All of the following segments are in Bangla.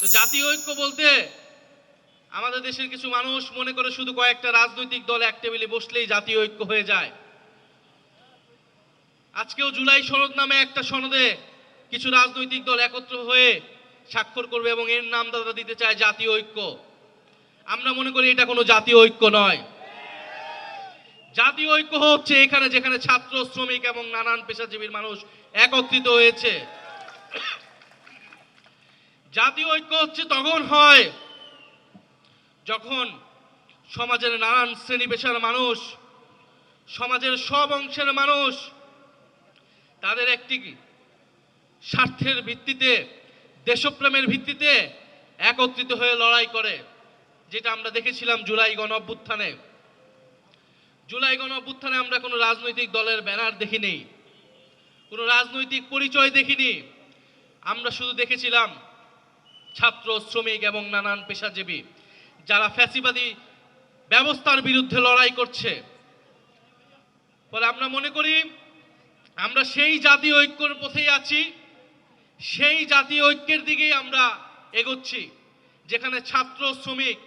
তো জাতীয় ঐক্য বলতে আমাদের দেশের কিছু মানুষ মনে করে শুধু কয়েকটা রাজনৈতিক দল এক টেবিলে বসলেই জাতীয় ঐক্য হয়ে যায়। আজকেও জুলাই সনদ নামে একটা সনদে কিছু রাজনৈতিক দল একত্র হয়ে স্বাক্ষর করবে এবং এর নাম তারা দিতে চায় জাতীয় ঐক্য। আমরা মনে করি এটা কোনো জাতীয় ঐক্য নয়। জাতীয় ঐক্য হচ্ছে এখানে যেখানে ছাত্র, শ্রমিক এবং নানান পেশাজীবীর মানুষ একত্রিত হয়েছে। জাতীয় ঐক্য হচ্ছে তখন হয় যখন সমাজের নানান শ্রেণী পেশার মানুষ, সমাজের সব অংশের মানুষ তাদের একটি স্বার্থের ভিত্তিতে, দেশপ্রেমের ভিত্তিতে একত্রিত হয়ে লড়াই করে, যেটা আমরা দেখেছিলাম জুলাই গণ অভ্যুত্থানে। জুলাই গণ অভ্যুত্থানে আমরা কোনো রাজনৈতিক দলের ব্যানার দেখিনি, কোনো রাজনৈতিক পরিচয় দেখিনি। আমরা শুধু দেখেছিলাম ছাত্র, শ্রমিক এবং নানান পেশাজীবী যারা ফ্যাসিবাদী ব্যবস্থার বিরুদ্ধে লড়াই করছে। ফলে আমরা মনে করি আমরা সেই জাতীয় ঐক্যের পথেই আছি, সেই জাতীয় ঐক্যের দিকেই আমরা এগোচ্ছি, যেখানে ছাত্র, শ্রমিক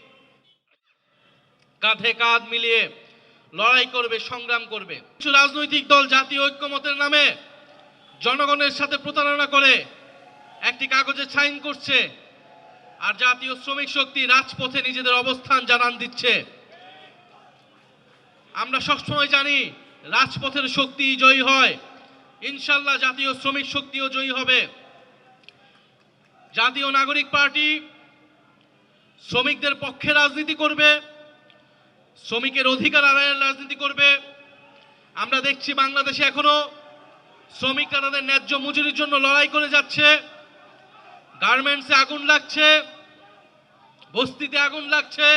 কাঁধে কাঁধ মিলিয়ে লড়াই করবে, সংগ্রাম করবে। কিছু রাজনৈতিক দল জাতীয় ঐক্যমতের নামে জনগণের সাথে প্রতারণা করে একটি কাগজে সাইন করছে, আর জাতীয় শ্রমিক শক্তি রাজপথে নিজেদের অবস্থান জানান দিচ্ছে। আমরা সবসময় জানি রাজপথের শক্তি জয়ী হয়, ইনশাল্লাহ জাতীয় শ্রমিক শক্তিও জয়ী হবে। জাতীয় নাগরিক পার্টি শ্রমিকদের পক্ষে রাজনীতি করবে, শ্রমিকের অধিকার আদায়ের রাজনীতি করবে। আমরা দেখছি বাংলাদেশে এখনো শ্রমিকরা তাদের ন্যায্য মজুরির জন্য লড়াই করে যাচ্ছে। গার্মেন্টসে আগুন লাগছে, বস্তিতে আগুন লাগছে,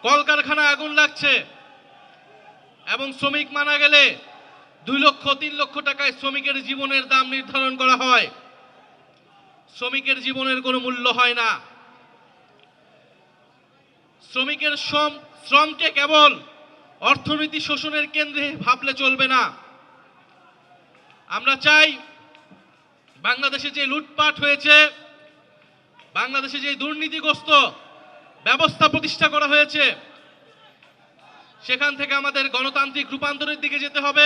কলকারখানায় আগুন লাগছে, এবং শ্রমিক মারা গেলে 2 লক্ষ 3 লক্ষ টাকায় শ্রমিকের জীবনের দাম নির্ধারণ করা হয়। শ্রমিকের জীবনের কোনো মূল্য হয় না। শ্রমিকের শ্রমকে কেবল অর্থনীতি শোষণের কেন্দ্রে ভাবলে চলবে না। আমরা চাই বাংলাদেশে যে লুটপাট হয়েছে, বাংলাদেশে যে দুর্নীতিগ্রস্ত ব্যবস্থা প্রতিষ্ঠা করা হয়েছে, সেখান থেকে আমাদের গণতান্ত্রিক রূপান্তরের দিকে যেতে হবে।